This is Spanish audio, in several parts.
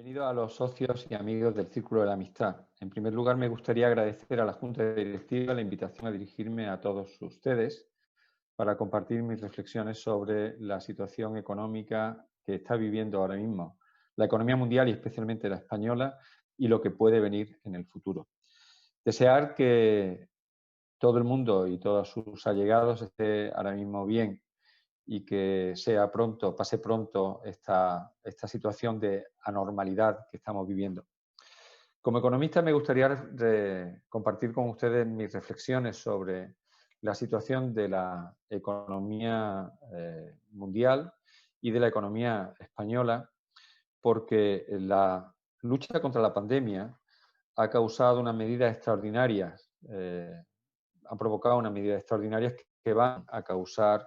Bienvenido a los socios y amigos del Círculo de la Amistad. En primer lugar, me gustaría agradecer a la Junta Directiva la invitación a dirigirme a todos ustedes para compartir mis reflexiones sobre la situación económica que está viviendo ahora mismo la economía mundial y especialmente la española y lo que puede venir en el futuro. Desear que todo el mundo y todos sus allegados esté ahora mismo bien y que pase pronto esta situación de anormalidad que estamos viviendo. Como economista me gustaría compartir con ustedes mis reflexiones sobre la situación de la economía mundial y de la economía española, porque la lucha contra la pandemia ha causado unas medidas extraordinarias, ha provocado unas medidas extraordinarias que van a causar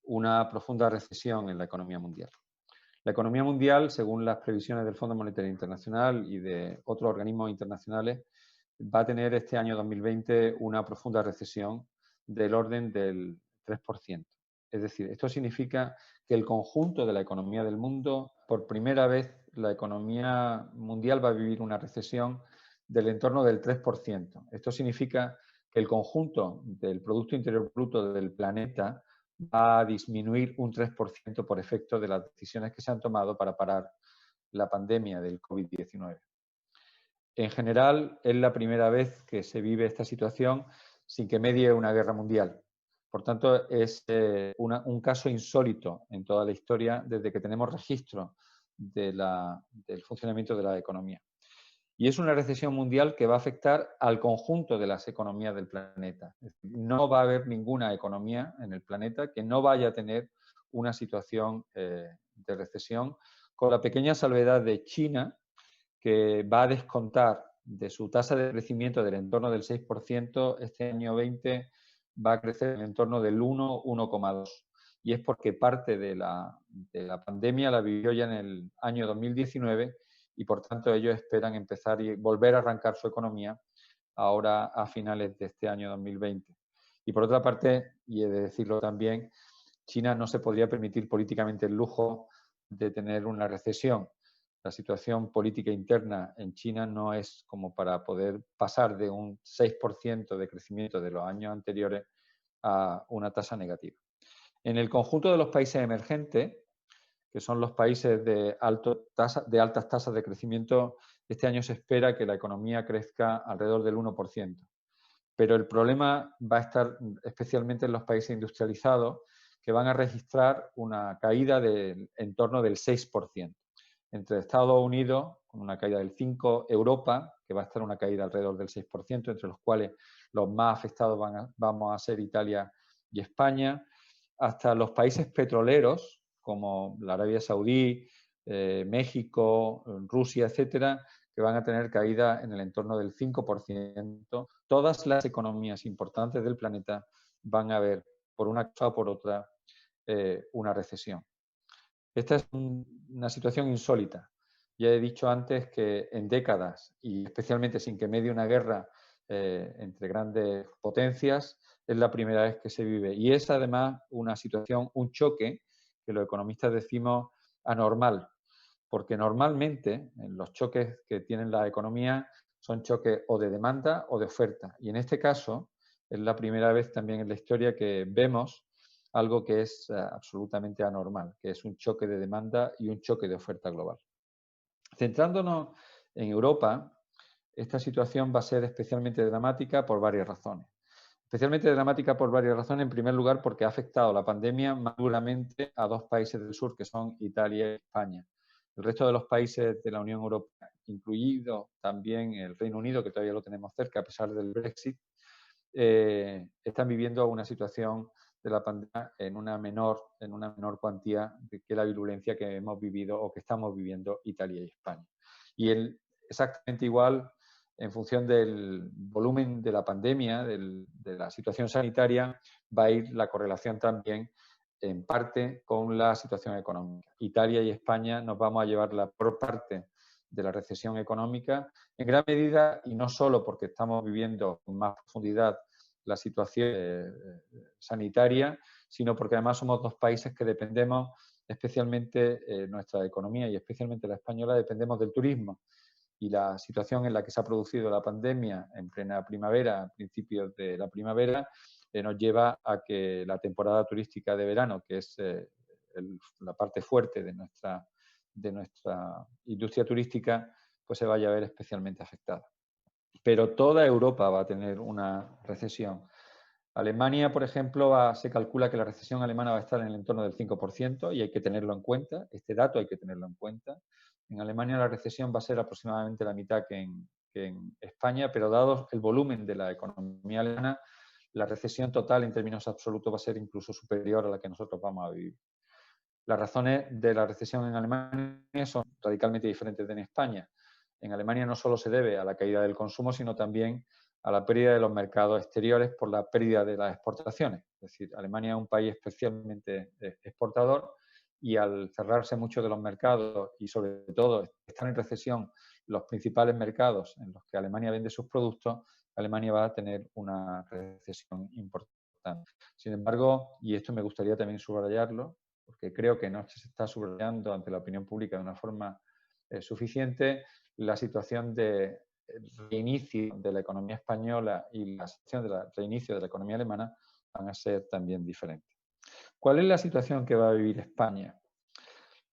una profunda recesión en la economía mundial. La economía mundial, según las previsiones del Fondo Monetario Internacional y de otros organismos internacionales, va a tener este año 2020 una profunda recesión del orden del 3%. Es decir, esto significa que el conjunto de la economía del mundo, por primera vez, la economía mundial va a vivir una recesión del entorno del 3%. Esto significa que el conjunto del Producto Interior Bruto del planeta va a disminuir un 3% por efecto de las decisiones que se han tomado para parar la pandemia del COVID-19. En general, es la primera vez que se vive esta situación sin que medie una guerra mundial. Por tanto, es un caso insólito en toda la historia desde que tenemos registro del funcionamiento de la economía. Y es una recesión mundial que va a afectar al conjunto de las economías del planeta. No va a haber ninguna economía en el planeta que no vaya a tener una situación de recesión, con la pequeña salvedad de China, que va a descontar de su tasa de crecimiento del entorno del 6%, este año 20 va a crecer en el entorno del 1,2%. Y es porque parte de la pandemia la vivió ya en el año 2019 y por tanto ellos esperan empezar y volver a arrancar su economía ahora a finales de este año 2020. Y por otra parte, y he de decirlo también, China no se podría permitir políticamente el lujo de tener una recesión. La situación política interna en China no es como para poder pasar de un 6% de crecimiento de los años anteriores a una tasa negativa. En el conjunto de los países emergentes, que son los países de altas tasas de crecimiento, este año se espera que la economía crezca alrededor del 1%. Pero el problema va a estar especialmente en los países industrializados, que van a registrar una caída en torno del 6%. Entre Estados Unidos, con una caída del 5%, Europa, que va a estar una caída alrededor del 6%, entre los cuales los más afectados vamos a ser Italia y España, hasta los países petroleros, como la Arabia Saudí, México, Rusia, etcétera, que van a tener caída en el entorno del 5%. Todas las economías importantes del planeta van a ver, por una cosa o por otra, una recesión. Esta es una situación insólita. Ya he dicho antes que en décadas, y especialmente sin que medie una guerra entre grandes potencias, es la primera vez que se vive. Y es además una situación, un choque, que los economistas decimos anormal, porque normalmente en los choques que tienen la economía son choques o de demanda o de oferta. Y en este caso es la primera vez también en la historia que vemos algo que es absolutamente anormal, que es un choque de demanda y un choque de oferta global. Centrándonos en Europa, esta situación va a ser especialmente dramática por varias razones. Especialmente dramática por varias razones. En primer lugar, porque ha afectado la pandemia más duramente a dos países del sur, que son Italia y España. El resto de los países de la Unión Europea, incluido también el Reino Unido, que todavía lo tenemos cerca a pesar del Brexit, están viviendo una situación de la pandemia en una menor cuantía que la virulencia que hemos vivido o que estamos viviendo Italia y España. Y exactamente igual, en función del volumen de la pandemia, de la situación sanitaria, va a ir la correlación también en parte con la situación económica. Italia y España nos vamos a llevar la peor parte de la recesión económica, en gran medida, y no solo porque estamos viviendo con más profundidad la situación sanitaria, sino porque además somos dos países que dependemos especialmente nuestra economía y especialmente la española dependemos del turismo. Y la situación en la que se ha producido la pandemia en plena primavera, a principios de la primavera, nos lleva a que la temporada turística de verano, que es la parte fuerte de nuestra industria turística, pues se vaya a ver especialmente afectada. Pero toda Europa va a tener una recesión. Alemania, por ejemplo, se calcula que la recesión alemana va a estar en el entorno del 5% y hay que tenerlo en cuenta. Este dato hay que tenerlo en cuenta. En Alemania la recesión va a ser aproximadamente la mitad que en España, pero dado el volumen de la economía alemana, la recesión total en términos absolutos va a ser incluso superior a la que nosotros vamos a vivir. Las razones de la recesión en Alemania son radicalmente diferentes de en España. En Alemania no solo se debe a la caída del consumo, sino también a la pérdida de los mercados exteriores por la pérdida de las exportaciones. Es decir, Alemania es un país especialmente exportador y al cerrarse muchos de los mercados y sobre todo estar en recesión los principales mercados en los que Alemania vende sus productos, Alemania va a tener una recesión importante. Sin embargo, y esto me gustaría también subrayarlo, porque creo que no se está subrayando ante la opinión pública de una forma suficiente, la situación de reinicio de la economía española y la situación de reinicio de la economía alemana van a ser también diferentes. ¿Cuál es la situación que va a vivir España?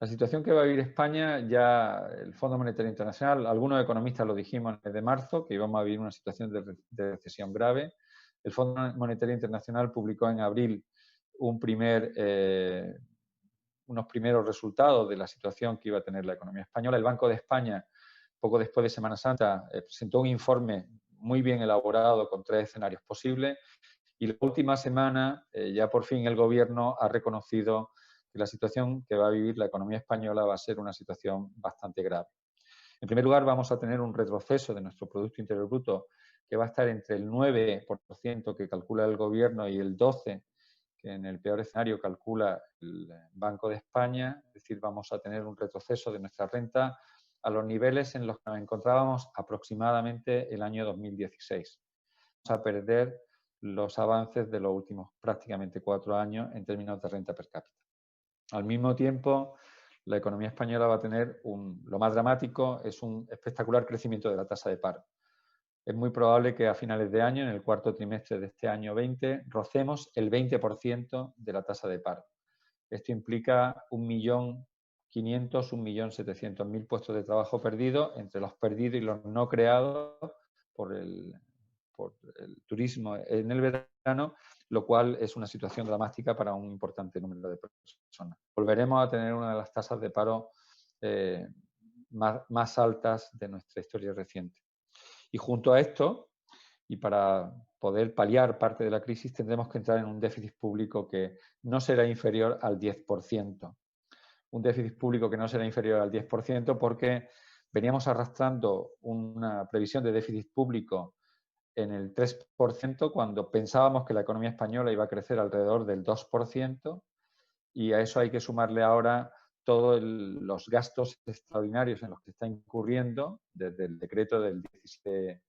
La situación que va a vivir España, ya el Fondo Monetario Internacional, algunos economistas lo dijimos en el mes de marzo, que íbamos a vivir una situación de recesión grave. El Fondo Monetario Internacional publicó en abril unos primeros resultados de la situación que iba a tener la economía española. El Banco de España, poco después de Semana Santa, presentó un informe muy bien elaborado con 3 escenarios posibles y la última semana ya por fin el Gobierno ha reconocido que la situación que va a vivir la economía española va a ser una situación bastante grave. En primer lugar, vamos a tener un retroceso de nuestro Producto Interior Bruto que va a estar entre el 9% que calcula el Gobierno y el 12% que en el peor escenario calcula el Banco de España, es decir, vamos a tener un retroceso de nuestra renta a los niveles en los que nos encontrábamos aproximadamente el año 2016. Vamos a perder los avances de los últimos prácticamente 4 años en términos de renta per cápita. Al mismo tiempo, la economía española va a tener lo más dramático es un espectacular crecimiento de la tasa de paro. Es muy probable que a finales de año, en el cuarto trimestre de este año 20, rocemos el 20% de la tasa de paro. Esto implica 1.500.000, 1.700.000 puestos de trabajo perdidos, entre los perdidos y los no creados por el turismo en el verano, lo cual es una situación dramática para un importante número de personas. Volveremos a tener una de las tasas de paro más altas de nuestra historia reciente. Y junto a esto, y para poder paliar parte de la crisis, tendremos que entrar en un déficit público que no será inferior al 10%. Un déficit público que no será inferior al 10% porque veníamos arrastrando una previsión de déficit público en el 3% cuando pensábamos que la economía española iba a crecer alrededor del 2%, y a eso hay que sumarle ahora todos los gastos extraordinarios en los que está incurriendo desde el decreto del 17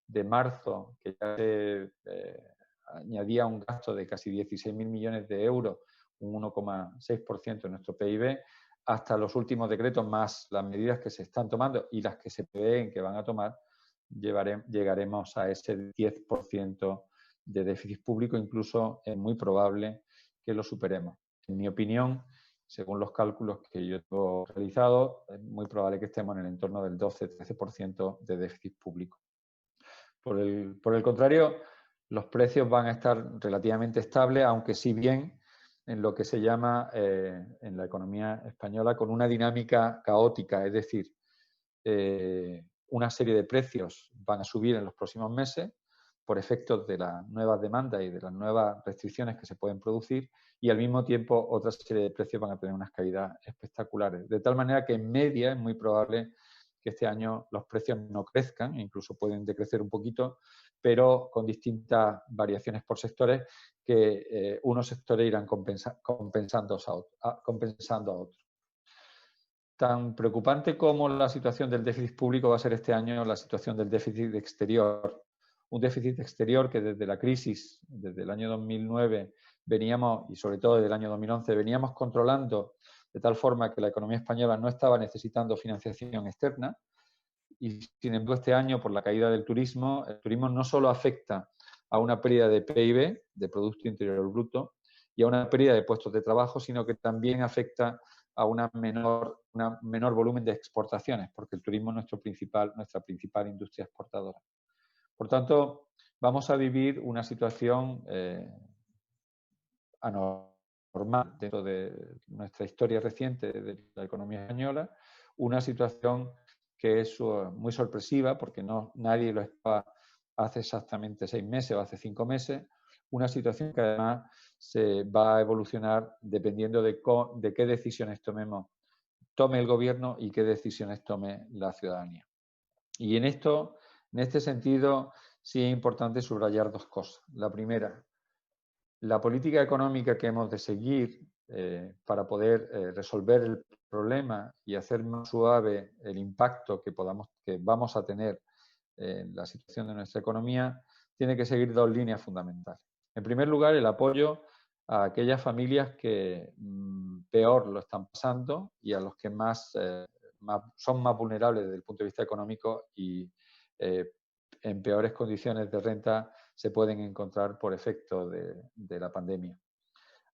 de marzo, que ya se añadía un gasto de casi 16.000 millones de euros, un 1,6% de nuestro PIB, hasta los últimos decretos más las medidas que se están tomando y las que se prevén que van a tomar, llegaremos a ese 10% de déficit público, incluso es muy probable que lo superemos. En mi opinión, según los cálculos que yo he realizado, es muy probable que estemos en el entorno del 12-13% de déficit público. Por el contrario, los precios van a estar relativamente estables, aunque sí bien en lo que se llama en la economía española con una dinámica caótica, es decir, una serie de precios van a subir en los próximos meses por efectos de las nuevas demandas y de las nuevas restricciones que se pueden producir, y al mismo tiempo otra serie de precios van a tener unas caídas espectaculares. De tal manera que en media es muy probable que este año los precios no crezcan, incluso pueden decrecer un poquito, pero con distintas variaciones por sectores que unos sectores irán compensando a otros. Tan preocupante como la situación del déficit público va a ser este año la situación del déficit exterior. Un déficit exterior que desde la crisis, desde el año 2009, veníamos, y sobre todo desde el año 2011, veníamos controlando de tal forma que la economía española no estaba necesitando financiación externa. Y sin embargo, este año, por la caída del turismo, el turismo no solo afecta a una pérdida de PIB, de Producto Interior Bruto, y a una pérdida de puestos de trabajo, sino que también afecta a una menor volumen de exportaciones, porque el turismo es nuestra principal industria exportadora. Por tanto, vamos a vivir una situación anormal dentro de nuestra historia reciente de la economía española, una situación que es muy sorpresiva porque nadie lo esperaba hace exactamente 6 meses o hace 5 meses, una situación que además se va a evolucionar dependiendo de qué decisiones tome el gobierno y qué decisiones tome la ciudadanía. Y en este sentido, sí es importante subrayar 2 cosas. La primera, la política económica que hemos de seguir para poder resolver el problema y hacer más suave el impacto que vamos a tener en la situación de nuestra economía, tiene que seguir 2 líneas fundamentales. En primer lugar, el apoyo a aquellas familias que peor lo están pasando y a los que son más vulnerables desde el punto de vista económico y en peores condiciones de renta se pueden encontrar por efecto de la pandemia.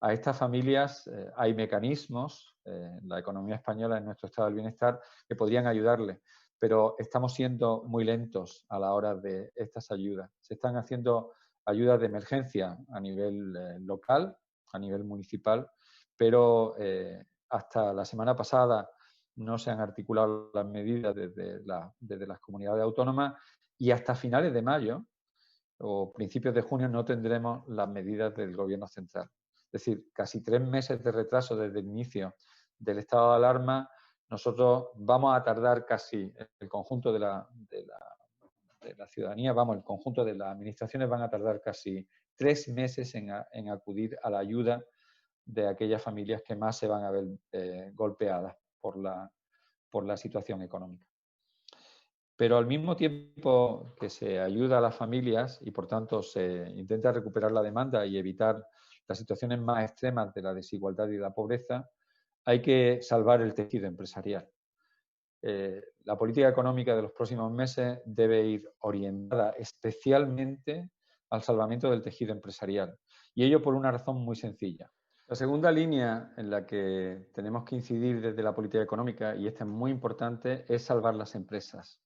A estas familias hay mecanismos, la economía española en nuestro estado del bienestar, que podrían ayudarles, pero estamos siendo muy lentos a la hora de estas ayudas. Se están haciendo ayudas de emergencia a nivel local, a nivel municipal, pero hasta la semana pasada no se han articulado las medidas desde las comunidades autónomas y hasta finales de mayo o principios de junio no tendremos las medidas del Gobierno central. Es decir, casi 3 meses de retraso desde el inicio del estado de alarma. Nosotros vamos a tardar casi, el conjunto de la ciudadanía, el conjunto de las administraciones van a tardar casi 3 meses en acudir a la ayuda de aquellas familias que más se van a ver golpeadas por la situación económica. Pero al mismo tiempo que se ayuda a las familias y, por tanto, se intenta recuperar la demanda y evitar las situaciones más extremas de la desigualdad y la pobreza, hay que salvar el tejido empresarial. La política económica de los próximos meses debe ir orientada especialmente al salvamento del tejido empresarial. Y ello por una razón muy sencilla. La segunda línea en la que tenemos que incidir desde la política económica, y esta es muy importante, es salvar las empresas.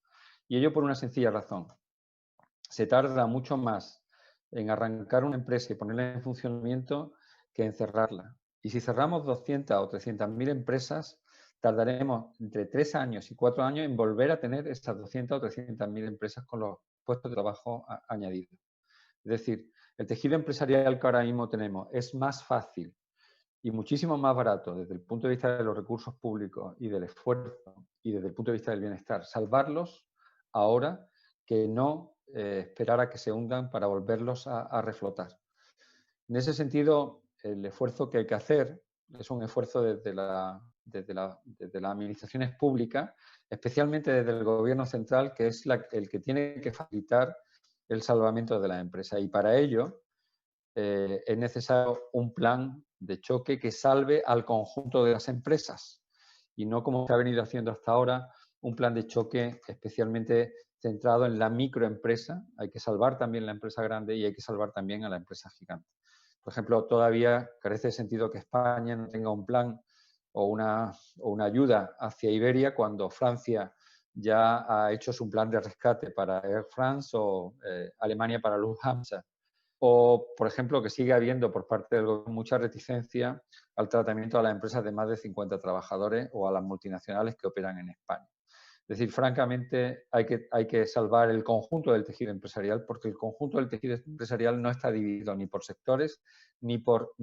Y ello por una sencilla razón. Se tarda mucho más en arrancar una empresa y ponerla en funcionamiento que en cerrarla. Y si cerramos 200 o 300.000 empresas, tardaremos entre 3 años y 4 años en volver a tener esas 200 o 300.000 empresas con los puestos de trabajo añadidos. Es decir, el tejido empresarial que ahora mismo tenemos es más fácil y muchísimo más barato desde el punto de vista de los recursos públicos y del esfuerzo y desde el punto de vista del bienestar, salvarlos ahora que no esperar a que se hundan para volverlos a reflotar. En ese sentido, el esfuerzo que hay que hacer es un esfuerzo desde las administraciones públicas, especialmente desde el Gobierno central, que es el que tiene que facilitar el salvamento de las empresas. Y para ello es necesario un plan de choque que salve al conjunto de las empresas y no, como se ha venido haciendo hasta ahora, un plan de choque especialmente centrado en la microempresa. Hay que salvar también la empresa grande y hay que salvar también a la empresa gigante. Por ejemplo, todavía carece de sentido que España no tenga un plan o una ayuda hacia Iberia cuando Francia ya ha hecho su plan de rescate para Air France o Alemania para Lufthansa. O, por ejemplo, que sigue habiendo por parte del gobierno mucha reticencia al tratamiento a las empresas de más de 50 trabajadores o a las multinacionales que operan en España. Es decir, francamente, hay que salvar el conjunto del tejido empresarial porque el conjunto del tejido empresarial no está dividido ni por sectores ni por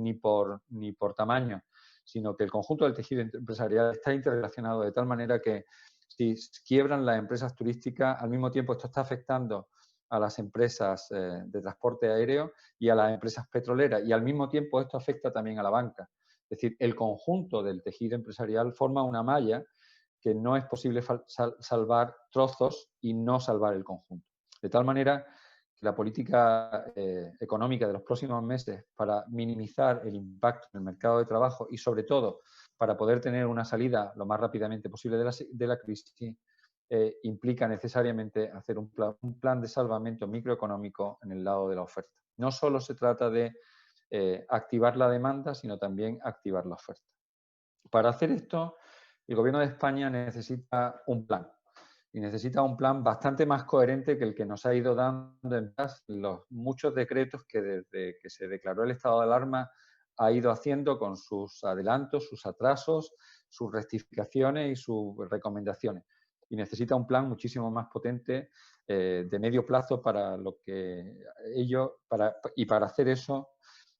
tamaño, sino que el conjunto del tejido empresarial está interrelacionado de tal manera que si quiebran las empresas turísticas, al mismo tiempo esto está afectando a las empresas de transporte aéreo y a las empresas petroleras y al mismo tiempo esto afecta también a la banca. Es decir, el conjunto del tejido empresarial forma una malla que no es posible salvar trozos y no salvar el conjunto. De tal manera que la política económica de los próximos meses para minimizar el impacto en el mercado de trabajo y sobre todo para poder tener una salida lo más rápidamente posible de la crisis, implica necesariamente hacer un plan de salvamento microeconómico en el lado de la oferta. No solo se trata de activar la demanda, sino también activar la oferta. Para hacer esto, el Gobierno de España necesita un plan. Y necesita un plan bastante más coherente que el que nos ha ido dando en paz los muchos decretos que desde que se declaró el estado de alarma ha ido haciendo con sus adelantos, sus atrasos, sus rectificaciones y sus recomendaciones. Y necesita un plan muchísimo más potente de medio plazo para lo que y para hacer eso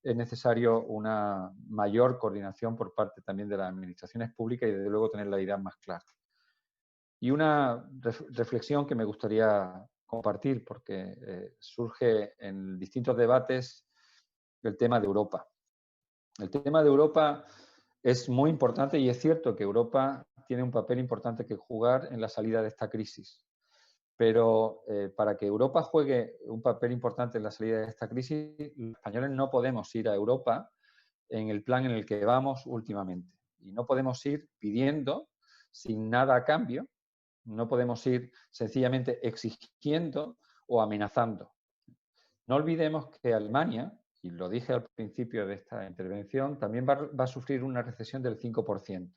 es necesario una mayor coordinación por parte también de las administraciones públicas y desde luego tener la idea más clara. Y una reflexión que me gustaría compartir, porque surge en distintos debates, el tema de Europa. El tema de Europa es muy importante y es cierto que Europa tiene un papel importante que jugar en la salida de esta crisis. Pero para que Europa juegue un papel importante en la salida de esta crisis, los españoles no podemos ir a Europa en el plan en el que vamos últimamente. Y no podemos ir pidiendo sin nada a cambio. No podemos ir sencillamente exigiendo o amenazando. No olvidemos que Alemania, y lo dije al principio de esta intervención, también va a sufrir una recesión del 5%.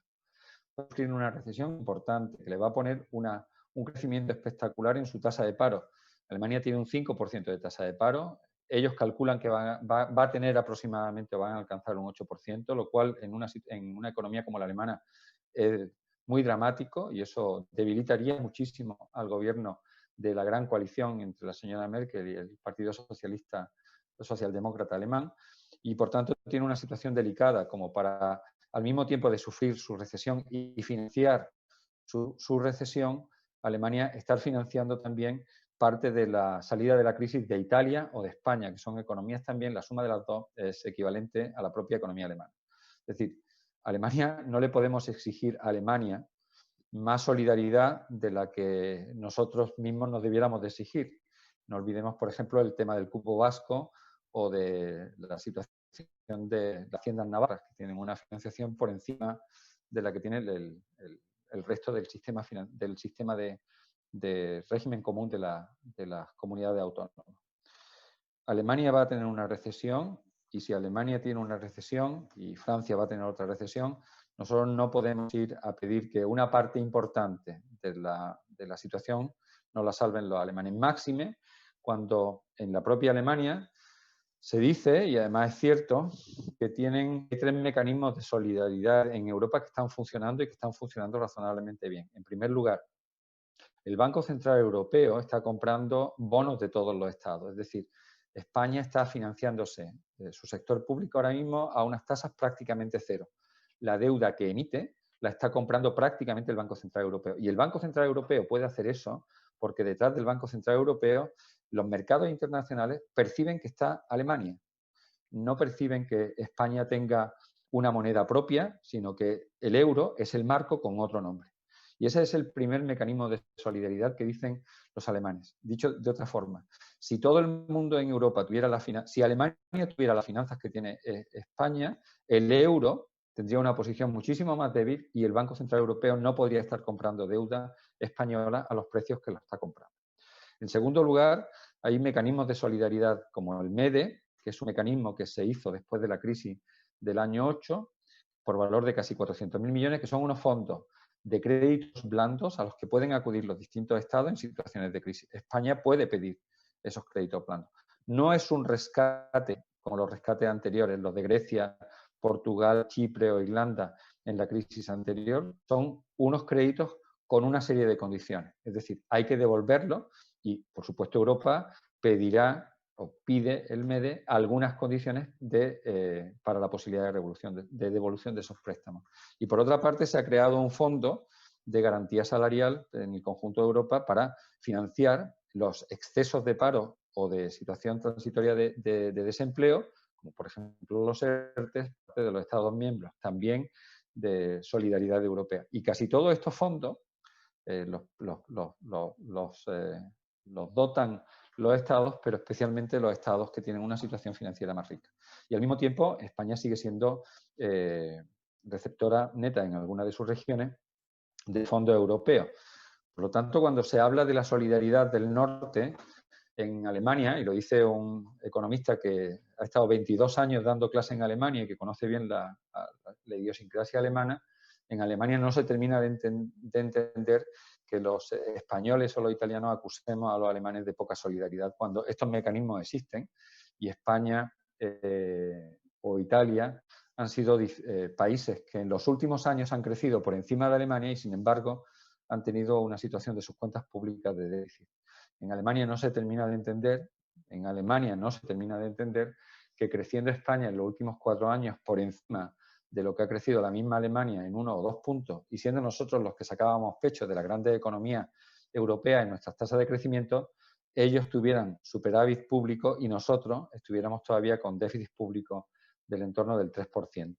Va a sufrir una recesión importante que le va a poner un crecimiento espectacular en su tasa de paro. Alemania tiene un 5% de tasa de paro. Ellos calculan que va a tener aproximadamente, van a alcanzar un 8%, lo cual en una economía como la alemana es muy dramático y eso debilitaría muchísimo al gobierno de la gran coalición entre la señora Merkel y el Partido Socialdemócrata alemán, y por tanto tiene una situación delicada como para, al mismo tiempo de sufrir su recesión y financiar su recesión, Alemania estar financiando también parte de la salida de la crisis de Italia o de España, que son economías también, la suma de las dos es equivalente a la propia economía alemana. Es decir, Alemania no le podemos exigir a Alemania más solidaridad de la que nosotros mismos nos debiéramos de exigir. No olvidemos, por ejemplo, el tema del cupo vasco o de la situación de las haciendas navarras, que tienen una financiación por encima de la que tiene el resto del sistema de régimen común de las comunidades autónomas. Alemania va a tener una recesión, y si Alemania tiene una recesión y Francia va a tener otra recesión, nosotros no podemos ir a pedir que una parte importante de la situación nos la salven los alemanes. Máxime cuando en la propia Alemania se dice, y además es cierto, que hay 3 mecanismos de solidaridad en Europa que están funcionando y que están funcionando razonablemente bien. En primer lugar, el Banco Central Europeo está comprando bonos de todos los estados, es decir, España está financiándose su sector público ahora mismo a unas tasas prácticamente cero. La deuda que emite la está comprando prácticamente el Banco Central Europeo. Y el Banco Central Europeo puede hacer eso porque detrás del Banco Central Europeo los mercados internacionales perciben que está Alemania. No perciben que España tenga una moneda propia, sino que el euro es el marco con otro nombre. Y ese es el primer mecanismo de solidaridad que dicen los alemanes. Dicho de otra forma, si todo el mundo en Europa si Alemania tuviera las finanzas que tiene España, el euro tendría una posición muchísimo más débil y el Banco Central Europeo no podría estar comprando deuda española a los precios que la está comprando. En segundo lugar, hay mecanismos de solidaridad como el MEDE, que es un mecanismo que se hizo después de la crisis del año 8, por valor de casi 400.000 millones, que son unos fondos de créditos blandos a los que pueden acudir los distintos estados en situaciones de crisis. España puede pedir esos créditos blandos. No es un rescate como los rescates anteriores, los de Grecia, Portugal, Chipre o Irlanda en la crisis anterior, son unos créditos con una serie de condiciones. Es decir, hay que devolverlo y, por supuesto, Europa pedirá o pide el MEDE algunas condiciones para la posibilidad de devolución de esos préstamos. Y por otra parte, se ha creado un fondo de garantía salarial en el conjunto de Europa para financiar los excesos de paro o de situación transitoria de desempleo, como por ejemplo los ERTE de los Estados miembros, también de solidaridad europea. Y casi todos estos fondos los dotan los estados, pero especialmente los estados que tienen una situación financiera más rica. Y al mismo tiempo, España sigue siendo receptora neta en alguna de sus regiones de fondos europeos. Por lo tanto, cuando se habla de la solidaridad del norte en Alemania, y lo dice un economista que ha estado 22 años dando clase en Alemania y que conoce bien la idiosincrasia alemana, en Alemania no se termina de entender que los españoles o los italianos acusemos a los alemanes de poca solidaridad cuando estos mecanismos existen y España o Italia han sido países que en los últimos años han crecido por encima de Alemania y, sin embargo, han tenido una situación de sus cuentas públicas de déficit. En Alemania no se termina de entender, que creciendo España en los últimos 4 años por encima de lo que ha crecido la misma Alemania en 1 o 2 puntos, y siendo nosotros los que sacábamos pecho de las grandes economías europeas en nuestras tasas de crecimiento, ellos tuvieran superávit público y nosotros estuviéramos todavía con déficit público del entorno del 3%.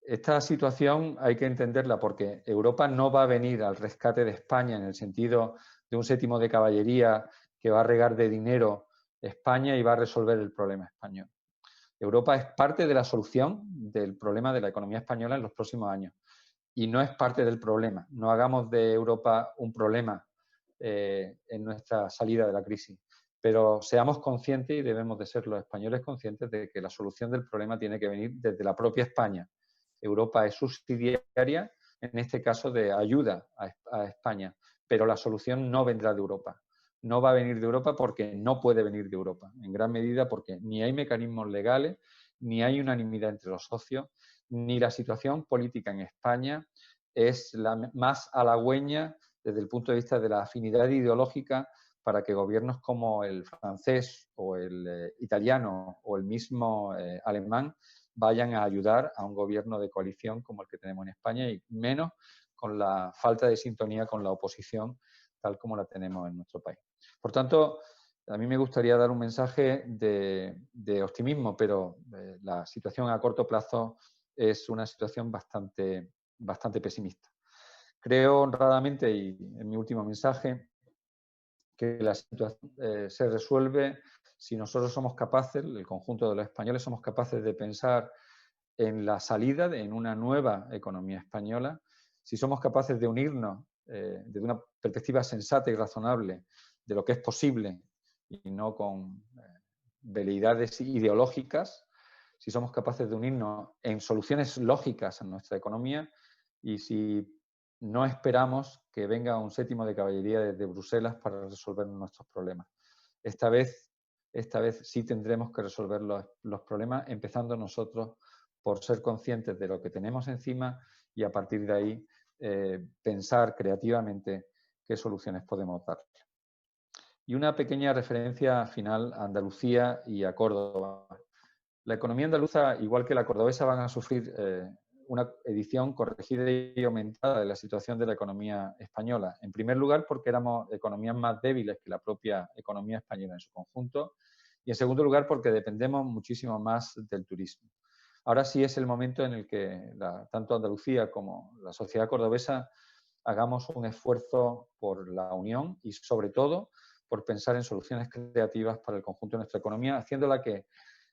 Esta situación hay que entenderla porque Europa no va a venir al rescate de España en el sentido de un séptimo de caballería que va a regar de dinero España y va a resolver el problema español. Europa es parte de la solución del problema de la economía española en los próximos años y no es parte del problema. No hagamos de Europa un problema en nuestra salida de la crisis, pero seamos conscientes, y debemos de ser los españoles conscientes, de que la solución del problema tiene que venir desde la propia España. Europa es subsidiaria, en este caso de ayuda a España, pero la solución no vendrá de Europa. No va a venir de Europa porque no puede venir de Europa, en gran medida porque ni hay mecanismos legales, ni hay unanimidad entre los socios, ni la situación política en España es la más halagüeña desde el punto de vista de la afinidad ideológica para que gobiernos como el francés o el italiano o el mismo alemán vayan a ayudar a un gobierno de coalición como el que tenemos en España y menos con la falta de sintonía con la oposición tal como la tenemos en nuestro país. Por tanto, a mí me gustaría dar un mensaje de optimismo, pero la situación a corto plazo es una situación bastante pesimista. Creo honradamente, y en mi último mensaje, que la situación se resuelve si nosotros somos capaces, el conjunto de los españoles somos capaces de pensar en la salida, en una nueva economía española, si somos capaces de unirnos desde una perspectiva sensata y razonable de lo que es posible y no con veleidades ideológicas, si somos capaces de unirnos en soluciones lógicas a nuestra economía y si no esperamos que venga un séptimo de caballería desde Bruselas para resolver nuestros problemas. Esta vez sí tendremos que resolver los problemas, empezando nosotros por ser conscientes de lo que tenemos encima y a partir de ahí pensar creativamente qué soluciones podemos dar. Y una pequeña referencia final a Andalucía y a Córdoba. La economía andaluza, igual que la cordobesa, van a sufrir una edición corregida y aumentada de la situación de la economía española. En primer lugar, porque éramos economías más débiles que la propia economía española en su conjunto. Y en segundo lugar, porque dependemos muchísimo más del turismo. Ahora sí es el momento en el que tanto Andalucía como la sociedad cordobesa hagamos un esfuerzo por la unión y, sobre todo, por pensar en soluciones creativas para el conjunto de nuestra economía, haciéndola que,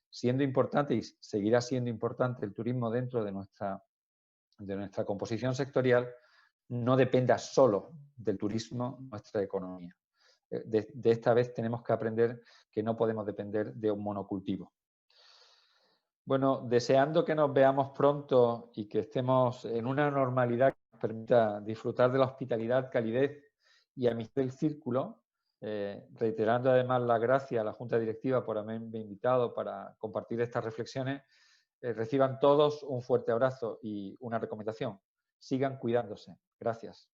siendo importante y seguirá siendo importante el turismo dentro de nuestra composición sectorial, no dependa solo del turismo nuestra economía. De esta vez tenemos que aprender que no podemos depender de un monocultivo. Bueno, deseando que nos veamos pronto y que estemos en una normalidad que nos permita disfrutar de la hospitalidad, calidez y amistad del círculo, reiterando además las gracias a la Junta Directiva por haberme invitado para compartir estas reflexiones, reciban todos un fuerte abrazo y una recomendación. Sigan cuidándose. Gracias.